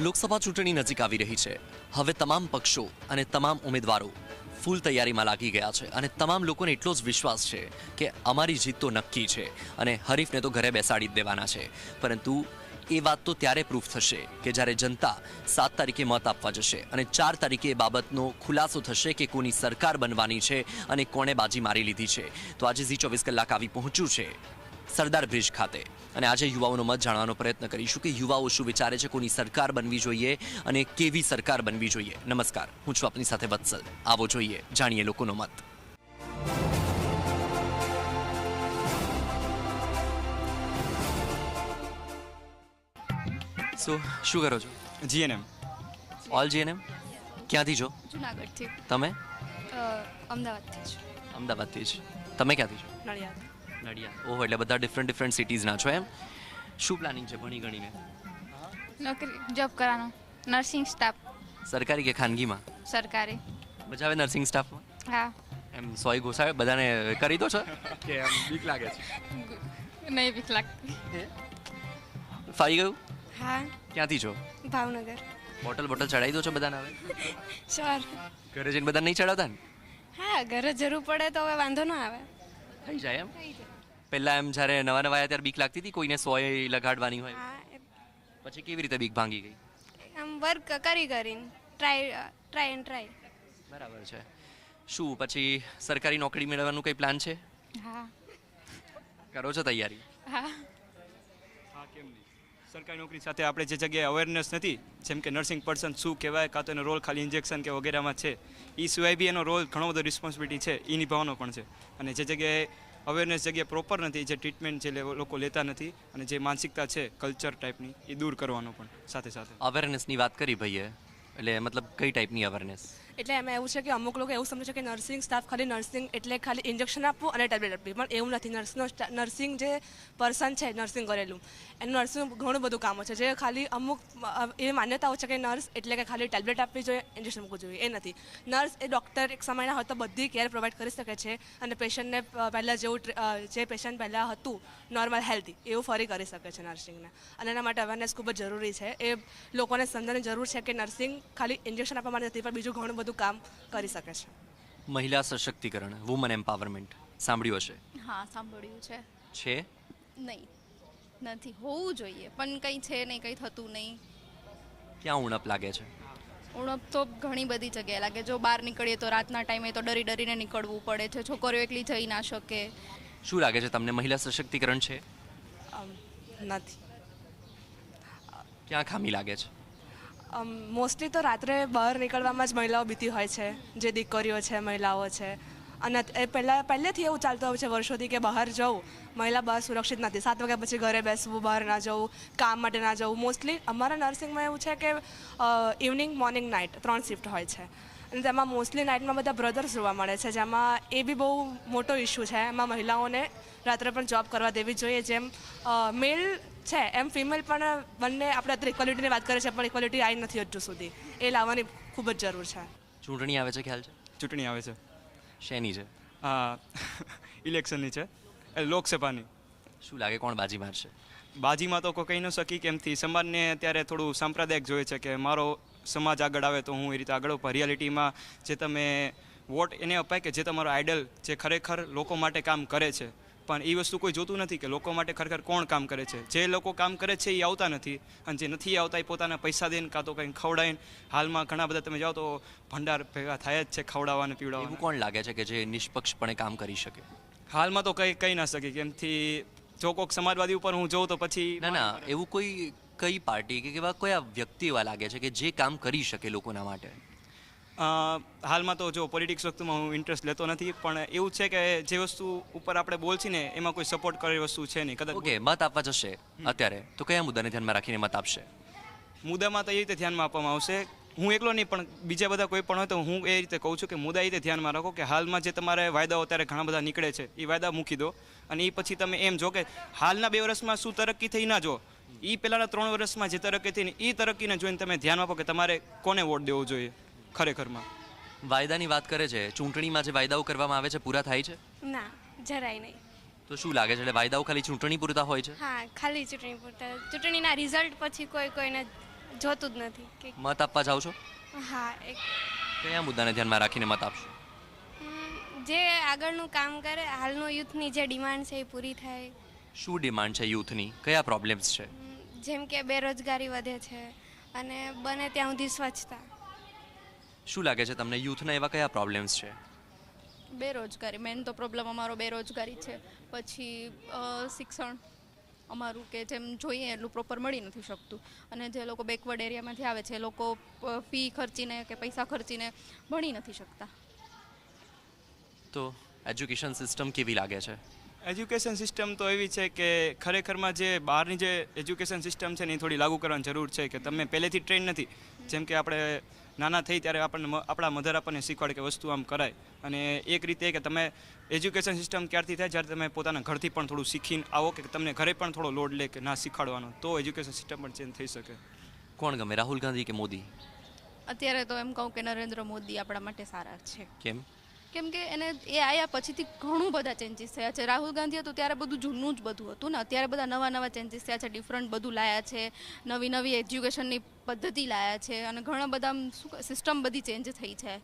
લોકસભા ચૂંટણી નજીક આવી રહી છે. હવે તમામ પક્ષો અને તમામ ઉમેદવારો ફૂલ તૈયારીમાં લાગી ગયા છે અને તમામ લોકોને એટલો જ વિશ્વાસ છે કે અમારી જીત તો નક્કી છે અને હરીફને તો ઘરે બેસાડી જ દેવાના છે. પરંતુ એ વાત તો ત્યારે પ્રૂફ થશે કે જ્યારે જનતા 7 તારીખે મત આપવા જશે અને 4 તારીખે એ બાબતનો ખુલાસો થશે કે કોની સરકાર બનવાની છે અને કોણે બાજી મારી લીધી છે. તો આજે ઝી 24 કલાક આવી પહોંચ્યું છે સરદાર બ્રિજ ખાતે અને આજે યુવાઓનો મત જાણવાનો પ્રયત્ન કરીશું કે યુવાઓ શું વિચારે છે, કોની સરકાર બનવી જોઈએ અને કેવી સરકાર બનવી જોઈએ. નમસ્કાર, હું છું આપની સાથે વત્સલ. આવો જોઈએ જાણીએ લોકોનો મત. શું કરો છો? જીએનએમ. All GNM. ક્યાંથી છો? જુનાગઢથી. તમે? અમદાવાદથી જ. અમદાવાદથી જ. તમે ક્યાંથી છો? નડિયાદ. નડિયાદ. ઓહો, એટલે બધા ડિફરન્ટ સિટીઝના છો એમ. શું પ્લાનિંગ છે ભણી ગણીને? નોકરી જોબ કરવાનો. Nursing staff. સરકારી કે ખાનગીમાં? સરકારી. મજા આવે નર્સિંગ સ્ટાફમાં? હા. એમ સોય ઘોસાવે બધાને કરી દો છો કે એમ બીક લાગે છે? નહીં બીક લાગતી. ફાઈ ગયું? હા. ક્યાંથી છો? ભાવનગર. બોટલ ચડાવી દો છો બધાને હવે? સર. ઘરે જઈને બધા નહીં ચડાવતા ને? હા, ઘરે જરૂર પડે તો હવે વાંધો ના આવે. થઈ જાય એમ. પહેલા એમ જ્યારે નવા આવ્યા ત્યારે બીક લાગતી હતી કોઈને સોય લગાડવાની હોય, હા, પછી કેવી રીતે બીક ભાંગી ગઈ? આમ વર્ક કરીને ટ્રાય એન્ડ ટ્રાય. બરાબર છે. શું પછી સરકારી નોકરી મેળવવાનું કંઈ પ્લાન છે? હા. કરો છો તૈયારી? હા. હા, કેમ નહીં. સરકારી નોકરી સાથે આપણે જે જગ્યાએ અવેરનેસ નથી, જેમ કે નર્સિંગ પર્સન શું કહેવાય, કાં તો એનો રોલ ખાલી ઇન્જેક્શન કે વગેરેમાં છે, એ સિવાય બી એનો રોલ ઘણો બધો રિસ્પોન્સિબિલિટી છે, એ નિભાવવાનો પણ છે. અને જે જગ્યાએ અવેરનેસ જગ્યાએ પ્રોપર નથી, જે ટ્રીટમેન્ટ જે લોકો લેતા નથી અને જે માનસિકતા છે કલ્ચર ટાઈપની, એ દૂર કરવાનો પણ સાથે સાથે. અવેરનેસની વાત કરી ભાઈએ, એટલે મતલબ કઈ ટાઈપની અવેરનેસ? એટલે એમાં એવું છે કે અમુક લોકો એવું સમજે છે કે નર્સિંગ સ્ટાફ ખાલી નર્સિંગ એટલે ખાલી ઇન્જેક્શન આપવું અને ટેબ્લેટ આપવી, પણ એવું નથી. નર્સિંગ જે પર્સન છે નર્સિંગ કરેલું, એનું નર્સિંગ ઘણું બધું કામો છે, જે ખાલી અમુક એવી માન્યતાઓ છે કે નર્સ એટલે કે ખાલી ટેબ્લેટ આપવી જોઈએ, ઇન્જેક્શન મૂકવું જોઈએ, એ નથી. નર્સ એ ડૉક્ટર એક સમયના હોય તો બધી કેર પ્રોવાઈડ કરી શકે છે અને પેશન્ટને પહેલાં જે પેશન્ટ પહેલાં હતું નોર્મલ હેલ્ધી એવું ફરી કરી શકે છે નર્સિંગને. અને એના માટે અવેરનેસ ખૂબ જ જરૂરી છે. એ લોકોને સમજવાની જરૂર છે કે નર્સિંગ ખાલી ઇન્જેક્શન આપવા માટે નથી, પણ બીજું ઘણું બધું કામ કરી શકે છે. મહિલા સશક્તિકરણ, વુમન એમ્પાવરમેન્ટ સાંભળ્યું હશે? હા, સાંભળ્યું છે. છે? નહીં, નથી. હોવું જોઈએ પણ કંઈ છે નહીં, કંઈ થતું નહીં. ક્યાં ઉણપ લાગે છે? ઉણપ તો ઘણી બધી જગ્યાએ લાગે. જો બહાર નીકળીએ તો રાતના ટાઈમે તો ડરીને નીકળવું પડે છે. છોકરીઓ એકલી જઈ ના શકે. શું લાગે છે તમને, મહિલા સશક્તિકરણ છે? નથી. ક્યાં ખામી લાગે છે? મોસ્ટલી તો રાત્રે બહાર નીકળવામાં જ મહિલાઓ બીતી હોય છે, જે દીકરીઓ છે, મહિલાઓ છે. અને એ પહેલેથી એવું ચાલતું હોય છે વર્ષોથી કે બહાર જવું, મહિલા બહાર સુરક્ષિત નથી. 7 વાગ્યા પછી ઘરે બેસવું, બહાર ના જવું, કામ માટે ના જવું. મોસ્ટલી અમારા નર્સિંગમાં એવું છે કે ઇવનિંગ, મોર્નિંગ, નાઇટ 3 શિફ્ટ હોય છે અને તેમાં મોસ્ટલી નાઇટમાં બધા બ્રધર્સ જોવા મળે છે, જેમાં એ બી બહુ મોટો ઇસ્યુ છે. એમાં મહિલાઓને રાત્રે પણ જોબ કરવા દેવી જોઈએ. જેમ મેલ છે એમ ફિમેલ પણ બંને આપણે અત્યારે ઇક્વાલિટીની વાત કરીએ છીએ, પણ ઇક્વાલિટી આવી નથી હજુ સુધી. એ લાવવાની ખૂબ જ જરૂર છે. ચૂંટણી આવે છે, ખ્યાલ છે? ચૂંટણી આવે છે. શેની છે? હા, ઇલેક્શનની છે, લોકસભાની. શું લાગે કોણ બાજી મારશે? બાજીમાં તો કોઈ કહી ન શકી, કેમથી સમાજને અત્યારે થોડું સાંપ્રદાયિક જોઈએ છે કે મારો સમાજ આગળ આવે તો હું એ રીતે આગળ ઉપર. રિયાલિટીમાં જે તમે વોટ એને અપાય કે જે તમારો આઇડલ જે ખરેખર લોકો માટે કામ કરે છે, પણ એ વસ્તુ કોઈ જોતું નથી કે લોકો માટે ખરેખર કોણ કામ કરે છે. જે લોકો કામ કરે છે એ આવતા નથી અને જે નથી આવતા એ પોતાના પૈસા દઈને કાં તો કંઈ ખવડાવીને, હાલમાં ઘણા બધા તમે જાઓ તો ભંડાર ભેગા થાય જ છે ખવડાવવા અને પીવડાવવા. એવું કોણ લાગે છે કે જે નિષ્પક્ષપણે કામ કરી શકે? હાલમાં તો કહી ના શકે, કેમથી જો કોઈક સમાજવાદી ઉપર હું જોઉં તો પછી ના, એવું કઈ પાર્ટી કે કેવા કયા વ્યક્તિ એવા લાગે છે કે જે કામ કરી શકે લોકોના માટે? હાલમાં તો જો પોલિટિક્સ વસ્તુમાં હું ઇન્ટરેસ્ટ લેતો નથી, પણ એવું છે કે જે વસ્તુ ઉપર આપણે બોલછીએ ને એમાં કોઈ સપોર્ટ કરે વસ્તુ છે નહીં. કદાચ ઓકે, મત આપવા જશે અત્યારે તો કયા મુદ્દાને ધ્યાનમાં રાખીને મત આપશે? મુદ્દામાં તો એ રીતે ધ્યાનમાં આપવામાં આવશે. હું એકલો નહીં પણ બીજા બધા કોઈ પણ હોય તો હું એ રીતે કહું છું કે મુદ્દા એ રીતે ધ્યાનમાં રાખો કે હાલમાં જે તમારે વાયદાઓ અત્યારે ઘણા બધા નીકળે છે એ વાયદા મૂકી દો અને એ પછી તમે એમ જો કે હાલના 2 વર્ષમાં શું તરક્કી થઈ ના જો, એ પહેલાંના 3 વર્ષમાં જે તરક્કી થઈ ને એ તરક્કીને જોઈને તમે ધ્યાન આપો કે તમારે કોને વોટ દેવો જોઈએ. ખરેખરમાં વાયદાની વાત કરે છે, ચૂંટણીમાં જે વાયદાઓ કરવામાં આવે છે પૂરા થાય છે? ના, જરાય નહીં. તો શું લાગે છે, એટલે વાયદાઓ ખાલી ચૂંટણી પૂરતા હોય છે? હા, ખાલી ચૂંટણી પૂરતા. ચૂંટણીના રિઝલ્ટ પછી કોઈને જોતું જ નથી કે મત આપવા જાઓ છો? હા એક કયા મુદ્દાને ધ્યાનમાં રાખીને મત આપશો? જે આગળનું કામ કરે હાલનો યુથની જે ડિમાન્ડ છે એ પૂરી થાય. શું ડિમાન્ડ છે યુથની? કયા પ્રોબ્લેમ્સ છે? જેમ કે બેરોજગારી વધે છે અને બને ત્યાં સુધી સ્વચ્છતા. શું લાગે છે તમને યુથના એવા કયા પ્રોબ્લેમ્સ છે? બેરોજગારી મેન તો પ્રોબ્લેમ અમારો બેરોજગારી છે. પછી શિક્ષણ અમારું કે જેમ જોઈએ એટલું પ્રોપર મળી નથી શકતું, અને જે લોકો બેકવર્ડ એરિયામાંથી આવે છે એ લોકો ફી ખર્ચીને કે પૈસા ખર્ચીને ભણી નથી શકતા. તો એજ્યુકેશન સિસ્ટમ કેવી લાગે છે? એજ્યુકેશન સિસ્ટમ તો એવી છે કે ખરેખરમાં જે બહારની જે એજ્યુકેશન સિસ્ટમ છે ને એ થોડી લાગુ કરવાની જરૂર છે. કે તમે પહેલેથી ટ્રેન નથી, જેમ કે આપણે નાના થઈ ત્યારે આપણને આપણા મધર આપણને શીખવાડે કે વસ્તુ આમ કરાય. અને એક રીતે કે તમે એજ્યુકેશન સિસ્ટમ ક્યારથી થાય જ્યારે તમે પોતાના ઘરથી પણ થોડું શીખીને આવો, કે તમને ઘરે પણ થોડો લોડ લે કે ના શીખવાડવાનો, તો એજ્યુકેશન સિસ્ટમ પણ ચેન્જ થઈ શકે. કોણ ગમે, રાહુલ ગાંધી કે મોદી? અત્યારે તો એમ કહું કે નરેન્દ્ર મોદી આપણા માટે સારા છે. કેમ? કેમ કે એને એ આવ્યા પછીથી ઘણું બધા ચેન્જીસ થયા છે. રાહુલ ગાંધી હતું ત્યારે બધું જૂનું જ બધું હતું ને, અત્યારે બધા નવા નવા ચેન્જીસ થયા છે, ડિફરન્ટ બધું લાયા છે, નવી નવી એજ્યુકેશનની પદ્ધતિ લાયા છે, અને ઘણા બધા સિસ્ટમ બધી ચેન્જ થઈ છે.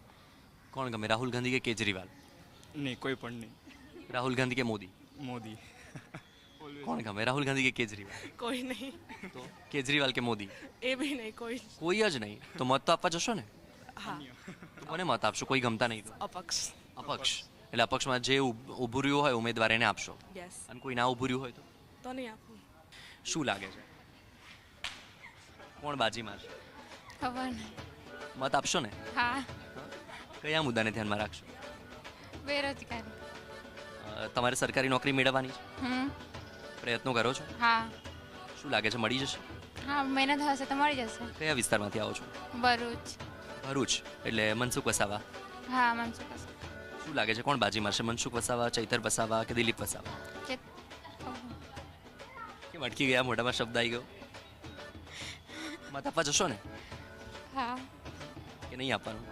કોણ ગમે, રાહુલ ગાંધી કે કેજરીવાલ? નહીં, કોઈ પણ નહીં. રાહુલ ગાંધી કે મોદી? મોદી. કોણ ગમે, રાહુલ ગાંધી કે કેજરીવાલ? કોઈ નહીં, તો કેજરીવાલ કે મોદી? એ બી નહીં, કોઈ કોઈ જ નહીં. તો મત તો આપવા જશો ને? હા તો કોને મત આપશો? કોઈ ગમતા નહીં તો? અપક્ષ. અપક્ષ એટલે અપક્ષમાં જે ઊભું રહ્યું હોય ઉમેદવાર એને આપશો, યસ. અને કોઈ ના ઊભું રહ્યું હોય તો નહીં આપું. શું લાગે છે કોણ બાજી મારશે? ખબર નહીં. મત આપશો ને? હા, કયા મુદ્દાને ધ્યાનમાં રાખશો? બેરોજગારી. તમારે સરકારી નોકરી મેળવવાની છે, પ્રયત્નો કરો છો? હા શું લાગે છે મળી જશે? હા, મહેનત હશે તો મળી જશે. કયા વિસ્તારમાંથી આવો છો? ભરૂચ. ભરૂચ એટલે મનસુખ વસાવા. હા, મનસુખ શું લાગે છે કોણ બાજી મારશે? મનસુખ વસાવા, ચૈતર વસાવા કે દિલીપ વસાવા? કેમ અટકી ગયા? મોઢામાં શબ્દ આવી ગયો. મત આપવા જશો ને હા, કે નહીં આપવાનું?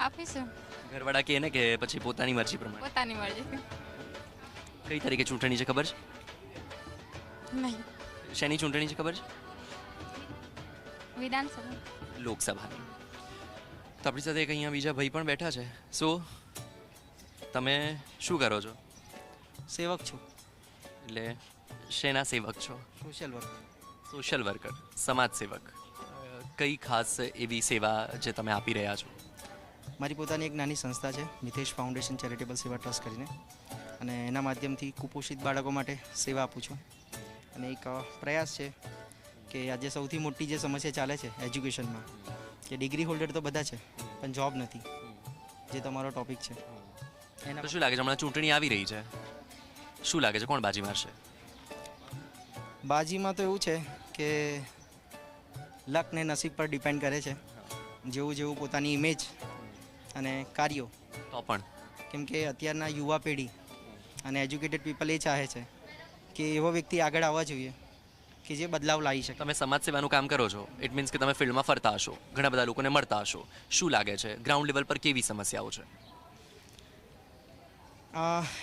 આપીશું. ઘરવાળા કહે ને કે પછી પોતાની મરજી પ્રમાણે? પોતાની મરજી. કઈ તારીખે ચૂંટણી છે ખબર છે? નહીં. શેની ચૂંટણી છે ખબર છે? વિધાનસભા. લોકસભાની. તો આપણી સાથે એક અહીંયા બીજા ભાઈ પણ બેઠા છે. સો તમે શું કરો છો? સેવક છું. એટલે શેના સેવક છો? Social work. સોશિયલ વર્કર, સમાજ સેવક. કઈ ખાસ એવી સેવા જે તમે આપી રહ્યા છો? મારી પોતાની એક નાની સંસ્થા છે, મિતેશ ફાઉન્ડેશન ચેરિટેબલ સેવા ટ્રસ્ટ કરીને, અને એના માધ્યમથી કુપોષિત બાળકો માટે સેવા આપું છું. અને એક પ્રયાસ છે કે આજે સૌથી મોટી જે સમસ્યા ચાલે છે એજ્યુકેશનમાં, કે ડિગ્રી હોલ્ડર તો બધા છે પણ જોબ નથી, જે તમારો ટોપિક છે. તો શું લાગે છે હમણાં ચૂંટણી આવી રહી છે, શું લાગે છે કોણ બાજી મારશે? બાજીમાં તો એવું છે કે લક ને નસીબ પર ડિપેન્ડ કરે છે, જેવું જેવું પોતાની ઇમેજ અને કાર્યો. તો પણ કેમ કે અત્યારના યુવા પેઢી અને એજ્યુકેટેડ પીપલ એ ચાહે છે કે એવો વ્યક્તિ આગળ આવવા જોઈએ કે જે બદલાવ લાવી શકે. તમે સમાજ સેવાનું કામ કરો છો, ઇટ મીન્સ કે તમે ફિલ્ડમાં ફરતા હશો, ઘણા બધા લોકોને મળતા હશો. શું લાગે છે ગ્રાઉન્ડ લેવલ પર કેવી સમસ્યાઓ છે?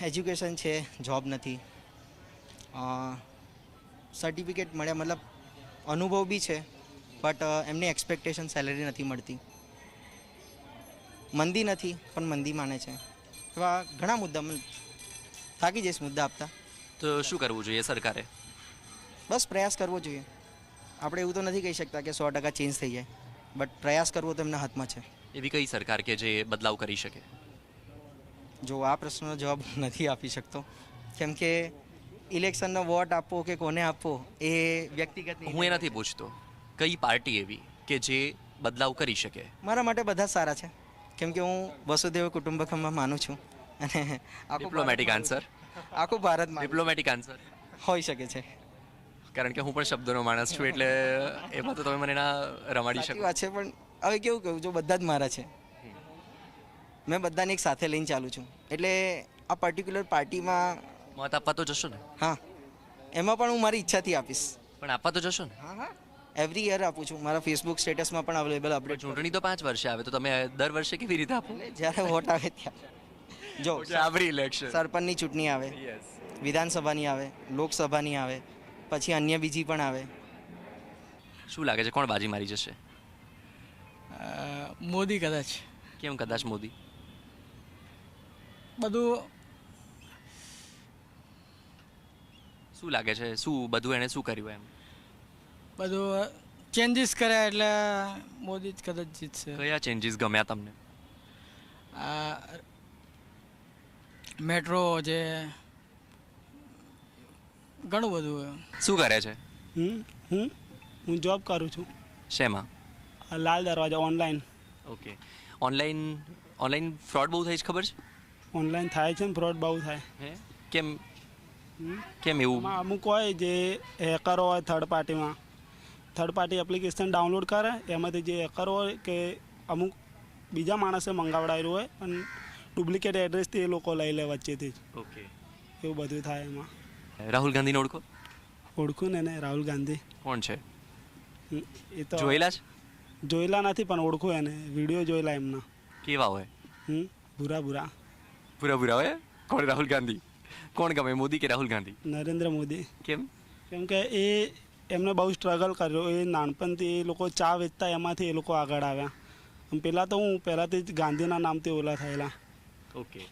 એજ્યુકેશન છે, જોબ નથી, સર્ટિફિકેટ મળે, મતલબ અનુભવ બી છે બટ એમની એક્સપેક્ટેશન સેલેરી નથી મળતી, મંદી નથી પણ મંદી માને છે. એવા ઘણા મુદ્દા, થાકી જઈશ મુદ્દા આપતા. તો શું કરવું જોઈએ સરકારે? બસ પ્રયાસ કરવો જોઈએ. આપણે એવું તો નથી કહી શકતા કે 100% ચેન્જ થઈ જાય, બટ પ્રયાસ કરવો તો એમના હાથમાં છે. એવી કઈ સરકાર કે જે બદલાવ કરી શકે? જો આ પ્રશ્નનો જવાબ નથી આપી શકતો, કેમ કે ઇલેક્શનનો વોટ આપવો કે કોને આપવો એ વ્યક્તિગત. હું એ નથી પૂછતો, કઈ પાર્ટી એવી કે જે બદલાવ કરી શકે? મારા માટે બધા જ સારા છે, કેમ કે હું વસુદેવ કુટુંબકમમાં માનું છું. અને ડિપ્લોમેટિક આન્સર. આખું ભારતમાં ડિપ્લોમેટિક આન્સર હોઈ શકે છે. કારણ કે હું પણ શબ્દનો માણસ છું, એટલે એમાં તો તમે મને ના રમાડી સાચી શકો. વાત છે, પણ હવે કેવું કહું, જો બધા જ મારા છે, મેં બધાને એક સાથે લઈને ચાલું છું, એટલે આ પર્ટિક્યુલર પાર્ટીમાં મત આપવા તો જશો ને? હા, એમાં પણ હું મારી ઈચ્છાથી આપીશ. પણ આપવા તો જશો ને? હા હા, એવરી યર આપું છું. મારા ફેસબુક સ્ટેટસમાં પણ અવેલેબલ અપડેટ. ચૂંટણી તો 5 વર્ષે આવે, તો તમે દર વર્ષે કેવી રીતે આપો? જ્યારે વોટ આવે ત્યારે. જો આવરી ઇલેક્શન, સરપંચની ચૂંટણી આવે, વિધાનસભાની આવે, લોકસભાની આવે, પછી અન્ય બીજી પણ આવે. શું લાગે છે કોણ બાજી મારી જશે? મોદી કદાચ. કેમ કદાચ મોદી? બધું શું લાગે છે શું બધું એણે શું કર્યું એમ? બધું ચેન્જીસ કર્યા એટલે મોદી જ કદાચ જીતશે. કયા ચેન્જીસ ગમ્યા તમને? મેટ્રો છે, ઘણું બધું. શું કરે છે? હું જોબ કરું છું શેમાં? Lal Darwaja online. Okay. Online fraud બહુ થઈ છે ખબર છે? ઓનલાઈન થાય છે ને ફ્રોડ બહુ થાય. હે કેમ કેમ એવું? એમાં અમુક હોય જે હેકરો હોય થર્ડ પાર્ટી એપ્લિકેશન ડાઉનલોડ કરે, એમાંથી જે હેકરો હોય કે અમુક બીજા માણસે મંગાવડાયેલું હોય અને ડુપ્લિકેટ એડ્રેસથી એ લોકો લઈ લે વચ્ચેથી જ. ઓકે. એવું બધું થાય એમાં. રાહુલ ગાંધીને ઓળખો? ઓળખું ને રાહુલ ગાંધી. કોણ છે? એ તો જોયેલા છે? જોયેલા નથી પણ ઓળખું એને, વિડીયો જોયેલા એમના. કેવા હોય? ભૂરા પૂરા હોય. કોણ રાહુલ ગાંધી? કોણ ગમે, મોદી કે રાહુલ ગાંધી? નરેન્દ્ર મોદી. કેમ? કેમ કે એમને બહુ સ્ટ્રગલ કર્યો. એ નાનપણથી એ લોકો ચા વેચતા, એમાંથી એ લોકો આગળ આવ્યા. પહેલાંથી જ ગાંધીના નામથી ઓલા થયેલા. ઓકે.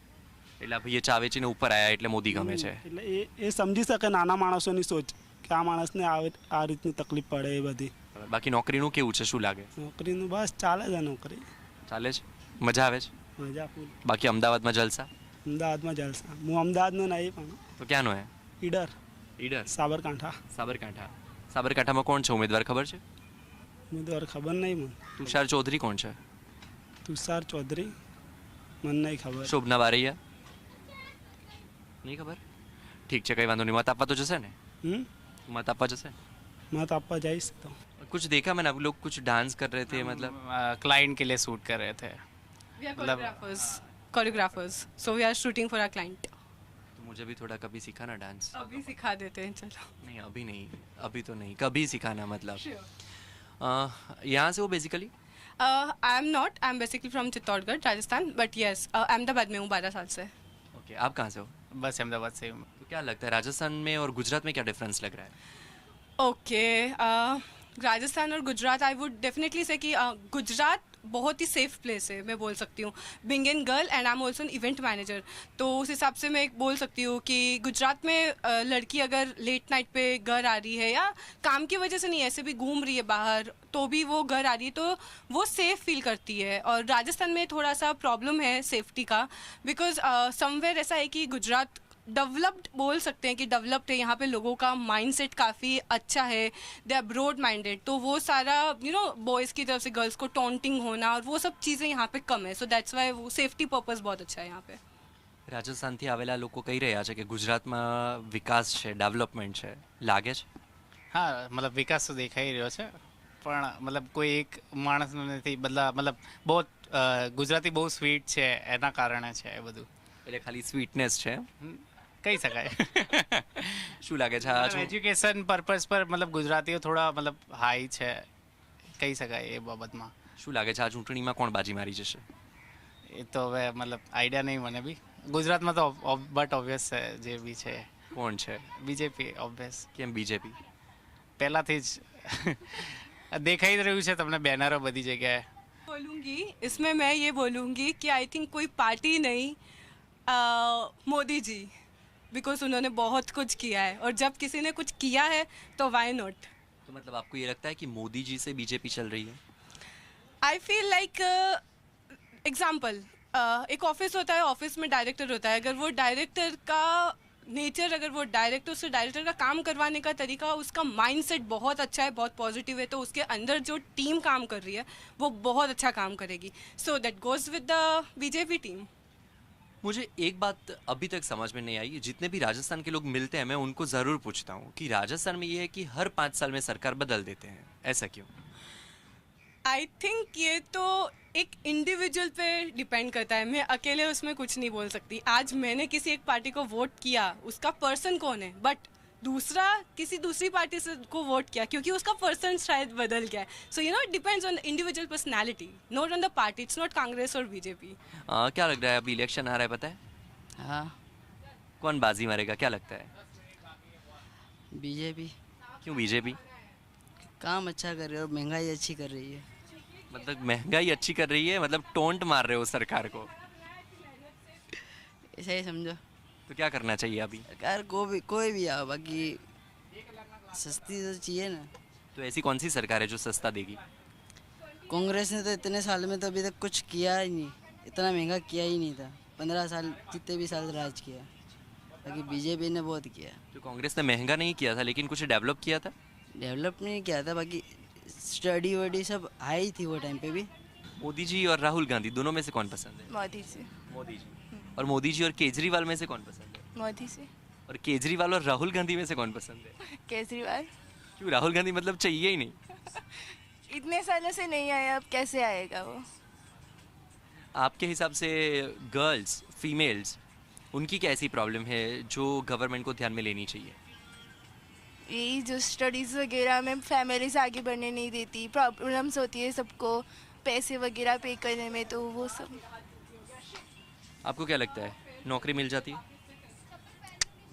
એટલે ભાઈ ચા વેચીને ઉપર આવ્યા એટલે મોદી ગમે છે. એટલે એ સમજી શકે નાના માણસોની સોચ કે આ માણસને આ રીતની તકલીફ પડે એ બધી. બાકી નોકરીનું કેવું છે, શું લાગે? નોકરીનું બસ ચાલે છે. નોકરી ચાલે છે, મજા આવે છે. મજા ફૂલ. બાકી અમદાવાદમાં જલસા? અમદાવાદમાં જલસા. હું અમદાવાદનો નહીં પણ તો ક્યાંનો હે? ઈડર સાબરકાંઠામાં કોણ છે ઉમેદવાર ખબર છે? ઉમેદવાર ખબર નહીં મને. તુષાર ચૌધરી કોણ છે? તુષાર ચૌધરી મને નહીં ખબર. શોભના બારૈયા નહીં ખબર? ઠીક છે, કઈ વાંધો નહીં. મત આપવા તો જશે ને? मत आपा जैसे मत आपा जाइए तो कुछ देखा मैंने, आप लोग कुछ डांस कर रहे थे, मतलब क्लाइंट के लिए शूट कर रहे थे. We are choreographers. So we are shooting for our client. तो मुझे भी थोड़ा कभी सिखाना डांस. अभी सिखा देते हैं चलो. नहीं अभी नहीं, अभी तो नहीं, कभी सिखाना मतलब. यहाँ से वो basically I am not. I am basically from Chittorgarh, Rajasthan. But yes, Ahmedabad में हूँ 12 साल से. ओके. आप कहाँ से हो? बस अहमदाबाद से हूँ. तो क्या लगता है राजस्थान में और गुजरात में क्या डिफरेंस लग रहा है? ओके. राजस्थान और गुजरात, आई वुड डेफिनेटली से कि गुजरात बहुत ही सेफ प्लेस है, मैं बोल सकती हूँ. Being an girl and I am also an event manager, तो उस हिसाब से मैं बोल सकती हूँ कि गुजरात में लड़की अगर लेट नाइट पे घर आ रही है या काम की वजह से नहीं, ऐसे भी घूम रही है बाहर, तो भी वो घर आ रही है तो वो सेफ फील करती है. और राजस्थान में थोड़ा सा प्रॉब्लम है सेफ्टी का, बिकॉज समवेयर ऐसा है कि गुजरात डेवलप्ड बोल सकते हैं कि डेवलप्ड है. यहाँ पे लोगों का माइंडसेट काफ़ी अच्छा है, दे आर ब्रॉड माइंडेड, तो वो सारा बॉयज़ की तरफ से गर्ल्स को टॉन्टिंग होना और वो सब चीज़ें यहाँ पे कम है. सो दैट्स वाई वो सेफ्टी पर्पस बहुत अच्छा है यहाँ पे. રાજસ્થાનથી આવેલા લોકો કહી રહ્યા છે કે ગુજરાતમાં વિકાસ છે, ડેવલપમેન્ટ છે, લાગે છે? હા, मतलब विकास तो देखा ही રહ્યો છે, પણ मतलब કોઈ એક માણસનો નથી બદલા, मतलब बहुत ગુજરાતી બહુ સ્વીટ છે એના કારણે છે એ બધું. એટલે ખાલી સ્વીટનેસ છે કહી શકાય. શું લાગે છે એજ્યુકેશન પર્પઝ પર मतलब ગુજરાતીઓ થોડા मतलब હાઈ છે કહી શકાય એ બાબતમાં. શું લાગે છે આ ચૂંટણીમાં કોણ બાજી મારી જશે? એ તો હવે मतलब આઈડિયા નહીં મને બી. ગુજરાતમાં તો બટ ઓબ્વિયસ છે જે બી છે. કોણ છે? BJP obvious. કેમ બીજેપી? પહેલાથી જ દેખાઈ જ રહ્યું છે તમને બેનરો બધી જગ્યાએ. बोलूँगी इसमें मैं ये बोलूँगी कि आई थिंक कोई पार्टी नहीं, मोदी जी, बिकॉज उन्होंने बहुत कुछ किया है और जब किसी ने कुछ किया है तो वाई नॉट. तो मतलब आपको ये लगता है कि मोदी जी से बीजेपी चल रही है? आई फील लाइक एग्जाम्पल, एक ऑफिस होता है, ऑफिस में डायरेक्टर होता है. अगर वो डायरेक्टर का नेचर, अगर वो डायरेक्टर से डायरेक्टर का काम करवाने का तरीका, उसका माइंडसेट बहुत अच्छा है, बहुत पॉजिटिव है, तो उसके अंदर जो टीम काम कर रही है वो बहुत अच्छा काम करेगी. So that goes with the BJP team. मुझे एक बात अभी तक समझ में नहीं आई, जितने भी राजस्थान के लोग मिलते हैं मैं उनको ज़रूर पूछता हूँ कि राजस्थान में ये है कि हर 5 साल में सरकार बदल देते हैं, ऐसा क्यों? आई थिंक ये तो एक इंडिविजुअल पे डिपेंड करता है, मैं अकेले उसमें कुछ नहीं बोल सकती. आज मैंने किसी एक पार्टी को वोट किया, उसका पर्सन कौन है, बट दूसरा किसी दूसरी पार्टी से को वोट किया क्योंकि उसका पर्सन शायद बदल गया है. So you know it depends on the individual personality, not on the party. It's not Congress और बीजेपी. क्या लग रहा है अभी इलेक्शन आ रहा है, पता है हाँ कौन बाजी मारेगा, क्या लगता है? बीजेपी. क्यों बीजेपी? काम अच्छा कर रही है और महंगाई अच्छी कर रही है। मतलब महंगाई अच्छी कर रही है, मतलब टोंट मार रहे हो सरकार को। ऐसा ही समझो। तो क्या करना चाहिए अभी? सरकार को भी कोई भी आओ, बाकी सस्ती तो चाहिए ना। तो ऐसी कौन सी सरकार है जो सस्ता देगी? कांग्रेस ने तो इतने साल में तो अभी तक कुछ किया ही नहीं, इतना महंगा किया ही नहीं था। 15 साल जितने भी साल राज किया, बाकी बीजेपी ने बहुत किया। जो कांग्रेस ने महंगा नहीं किया था लेकिन कुछ डेवलप किया था। डेवलप नहीं किया था, बाकी स्टडी वडी सब हाई थी वो टाइम पे भी। मोदी जी और राहुल गांधी दोनों में से कौन पसंद है? मोदी से। मोदी जी। और मोदी जी और केजरीवाल में से कौन पसंद है? मोदी से। और केजरीवाल और राहुल गांधी में से कौन पसंद है? केजरीवाल। क्यों, राहुल गांधी मतलब चाहिए ही नहीं? इतने सालों से नहीं आया, अब कैसे आएगा वो? आपके हिसाब से गर्ल्स, फीमेल्स, उनकी क्या ऐसी प्रॉब्लम है जो गवर्नमेंट को ध्यान में लेनी चाहिए? यही जो स्टडीज़ वगैरह में फैमिलीज आगे बढ़ने नहीं देती, प्रॉब्लम्स होती है सबको पैसे वगैरह पे करने में, तो वो सब। आपको क्या लगता है, नौकरी मिल जाती है?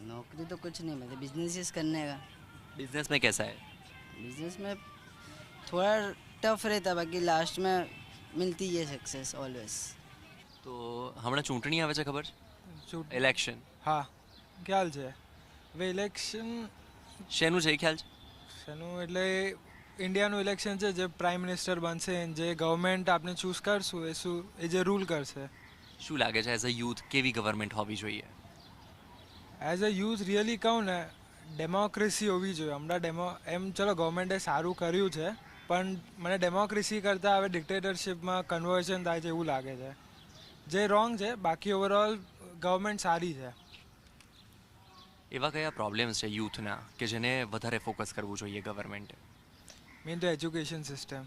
नौकरी तो कुछ नहीं, मतलब बिजनेस करने का। बिजनेस में कैसा है? बिजनेस में थोड़ा टफ रहता, बाकी लास्ट में मिलती है सक्सेस ऑलवेज। તો હમણાં ચૂંટણી આવે છે ખબર? ઇલેક્શન. હા, ખ્યાલ છે. હવે ઇલેક્શન શેનું છે એ ખ્યાલ છે? શેનું એટલે ઇન્ડિયાનું ઇલેક્શન છે, જે પ્રાઇમ મિનિસ્ટર બનશે, જે ગવર્મેન્ટ આપણે ચૂઝ કરશું એ જે રૂલ કરશે. શું લાગે છે એઝ અ યુથ કેવી ગવર્મેન્ટ હોવી જોઈએ? એઝ અ યુથ રિયલી કહું ને, ડેમોક્રેસી હોવી જોઈએ. હમણાં એમ ચલો ગવર્મેન્ટે સારું કર્યું છે, પણ મને ડેમોક્રેસી કરતાં હવે ડિક્ટેટરશિપમાં કન્વર્ઝન થાય છે એવું લાગે છે, જે રોંગ છે. બાકી ઓવરઓલ ગવર્મેન્ટ સારી છે. એવા કયા પ્રોબ્લેમ્સ છે યુથના કે જેને વધારે ફોકસ કરવું જોઈએ ગવર્મેન્ટે? મેઇન તો એજ્યુકેશન સિસ્ટમ.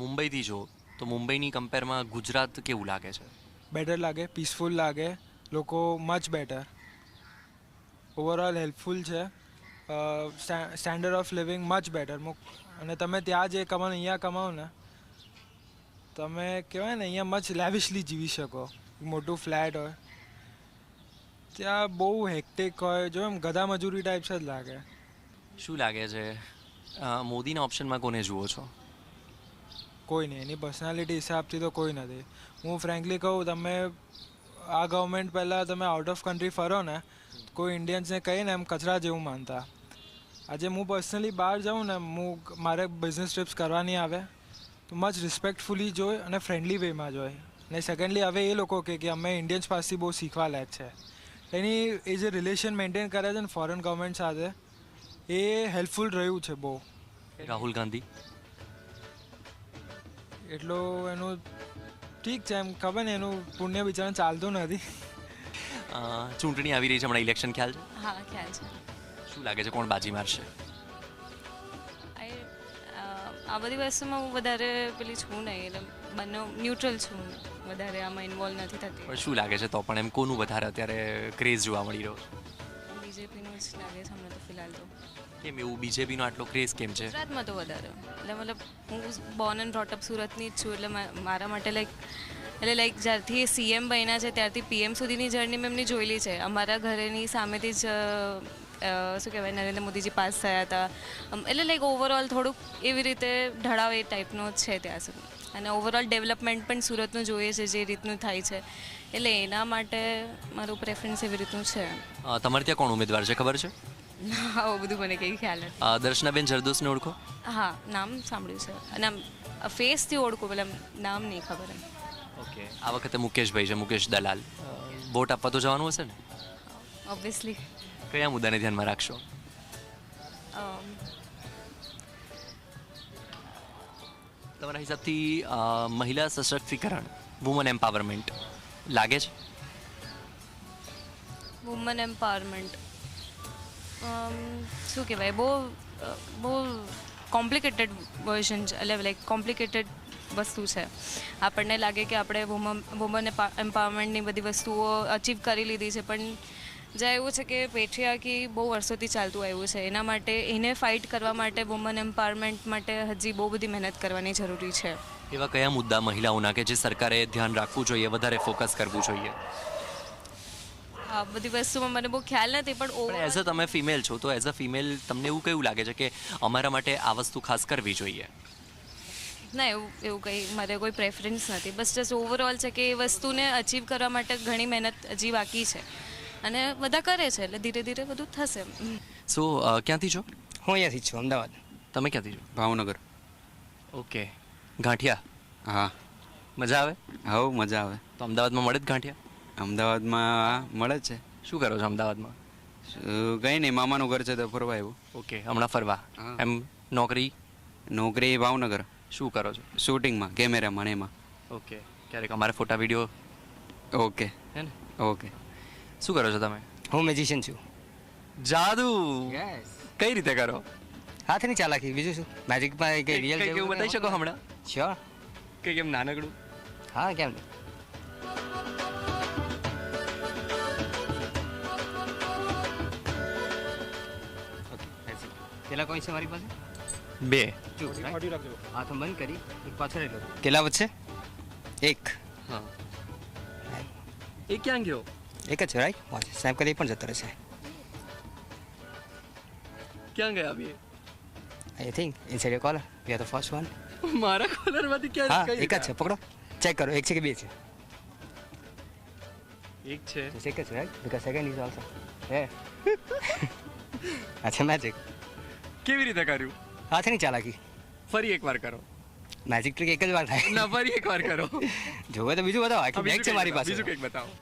મુંબઈથી જો તો મુંબઈની કમ્પેરમાં ગુજરાત કેવું લાગે છે? બેટર લાગે, પીસફુલ લાગે, લોકો મચ બેટર, ઓવરઓલ હેલ્પફુલ છે, standard of living much better. અને તમે ત્યાં જે કમાઓ અહીંયા કમાઓ ને, તમે કહેવાય ને અહીંયા મચ લેવિશલી જીવી શકો. મોટું ફ્લેટ હોય, ત્યાં બહુ હેક્ટિક હોય, જો એમ ગધા મજૂરી ટાઈપ્સ જ લાગે. શું લાગે છે મોદીના ઓપ્શનમાં કોને જુઓ છો? કોઈ નહીં, એની પર્સનાલિટી હિસાબથી તો કોઈ નથી. હું ફ્રેન્કલી કહું, તમે આ ગવર્મેન્ટ પહેલાં તમે આઉટ ઓફ કન્ટ્રી ફરો ને, કોઈ ઇન્ડિયન્સને કહીને એમ કચરા જેવું માનતા. આજે હું પર્સનલી બહાર જાઉં ને, મારે બિઝનેસ ટ્રીપ્સ કરવાની આવે તો મચ રિસ્પેક્ટફુલી જોઈ અને ફ્રેન્ડલી વેમાં જોઈ. ને સેકન્ડલી હવે એ લોકો કે અમે ઇન્ડિયન્સ પાસેથી બહુ શીખવા લાયક છે. એની એ જે રિલેશન મેન્ટેન કરે છે ને ફોરેન ગવર્મેન્ટ સાથે, એ હેલ્પફુલ રહ્યું છે બહુ. રાહુલ ગાંધી એટલો એનું ઠીક છે, એમ ખબર ને એનું પુણ્ય બિચારાને ચાલતું નથી. ચૂંટણી આવી રહી છે હમણાં, ઇલેક્શન ખ્યાલ છે? હા, ખ્યાલ છે. શું લાગે છે કોણ બાજી મારશે? આ બધી વસ્તુમાં હું વધારે પેલી છું નહીં, એટલે બંને ન્યુટ્રલ છું, વધારે આમાં ઇન્વોલ્વ નથી થતી. પણ શું લાગે છે તો પણ એમ કોનું વધારે અત્યારે ક્રેઝ જોવા મળી રહ્યો છે? બીજેપીનું જ લાગે છે હમણાં તો ફિલહાલ તો. કેમ એવું બીજેપીનો આટલો ક્રેઝ કેમ છે? ગુજરાતમાં તો વધારે, એટલે મતલબ હું બોર્ન એન્ડ બ્રોટ અપ સુરતની જ છું, એટલે મારા માટે લાઈક જ્યારથી સીએમ બન્યા છે ત્યારથી પીએમ સુધીની જર્ની મેં એમની જોયેલી છે. અમારા ઘરેની સામેથી જ શું કહેવાય નરેન્દ્ર મોદીજી પાસ થયા હતા, એટલે લાઈક ઓવરઓલ થોડુંક એવી રીતે ઢળાવ એ ટાઈપનો જ છે ત્યાં સુધી. અને ઓવરઓલ ડેવલપમેન્ટ પણ સુરતનું જોઈએ છે જે રીતનું થાય છે, એટલે એના માટે મારું પ્રેફરન્સ એવી રીતનું છે. તમારે ત્યાં કોણ ઉમેદવાર છે ખબર છે? આવું બધું મને કંઈ ખ્યાલ નથી. દર્શનાબેન જરદોશને ઓળખો? હા, નામ સાંભળ્યું છે, અને આમ ફેસથી ઓળખું, પેલા નામ નહીં ખબર એમ. ઓકે, આ વખતે મુકેશભાઈ છે, મુકેશ દલાલ. વોટ આપવા તો જવાનું હશે ને? ઓબ્વિયસલી. કયા મુદ્દાને ધ્યાનમાં રાખશો? તમારા હિસાબથી મહિલા સશક્તિકરણ, વુમન એમ્પાવરમેન્ટ લાગે છે? વુમન એમ્પાવરમેન્ટ શું કહેવાય, બહુ કોમ્પ્લિકેટેડ વર્ઝન છે, એટલે લાઈક કોમ્પ્લિકેટેડ વસ્તુ છે. આપણને લાગે કે આપણે વુમન એમ્પાવરમેન્ટની બધી વસ્તુઓ અચીવ કરી લીધી છે, પણ જ્યાં એવું છે કે પેટ્રિયાર્કી બહુ વર્ષોથી ચાલતું આવ્યું છે, એના માટે એને ફાઇટ કરવા માટે વુમન એમ્પાવરમેન્ટ માટે હજી બહુ બધી મહેનત કરવાની જરૂરી છે. એવા કયા મુદ્દા મહિલાઓના કે જે સરકારે ધ્યાન રાખવું જોઈએ, વધારે ફોકસ કરવું જોઈએ? આ બધી વસ્તુમાં મને બહુ ખ્યાલ નથી પણ પણ એઝ અ તમે ફિમેલ છો તો એઝ અ ફિમેલ તમને એવું કેવું લાગે છે કે અમારા માટે આ વસ્તુ ખાસ કરવી જોઈએ? ના એવું કંઈ મારે કોઈ પ્રેફરન્સ નથી, બસ જસ્ટ ઓવરઓલ છે કે એ વસ્તુને અચીવ કરવા માટે ઘણી મહેનત હજી બાકી છે અને બધા કરે છે એટલે ધીરે ધીરે બધું થશે. સો ક્યાંથી છો? હું અહીંયાથી જ છું, અમદાવાદ. તમે ક્યાંથી છો? ભાવનગર. ઓકે. ગાંઠિયા? હા. મજા આવે? હા મજા આવે. તો અમદાવાદમાં મળે જ ગાંઠિયા? અમદાવાદમાં મળે છે. શું કરો છો અમદાવાદમાં? કંઈ નહીં, મામાનું ઘર છે તો ફરવા આવ્યું. ઓકે, હમણાં ફરવા. એમ નોકરી? નોકરી ભાવનગર. શું કરો છો? શૂટિંગમાં, કેમેરામાં ને એમાં. ઓકે, ક્યારેક અમારે ફોટા વિડીયો? ઓકે. હે ને? ઓકે. શું કરો છો તમે? હું મેજિશિયન છું. જાદુ? કઈ રીતે કરો? હાથની ચાલાકી, બીજું શું? મેજિકમાં કઈ રિયલ કંઈક એવું બતાવી શકો હમણાં? શ્યોર. કંઈક એમ નાનકડું? હા, કેમ નહીં. પેલા કોઈ છે મારી પાસે? 2. હાથ બંધ કરી એક પાછળ લો. કેટલા વચ્ચે? 1. હા. એ ક્યાં ગયો? એક જ છે રાઈટ. વાંચ સાહેબ કદી પણ જતો રહેશે. ક્યાં ગયા બે? I think inside your collar. We are the first one. મારા કોલરમાંથી ક્યાં? હા, એક જ છે, પકડો. ચેક કરો, એક છે કે બે છે? એક છે. એક જ છે right. Because second is also હે. અચ્છા, મેજિક કેવી રીતે કર્યું? હાથની ચાલાકી. ફરી એકવાર કરો. મેજિક ટ્રિક એક જ વાર થાય. ના, ફરી એકવાર કરો. જોવે તો બીજું બતાવો. આખી બેગ છે મારી પાસે. બીજું કંઈક બતાવો.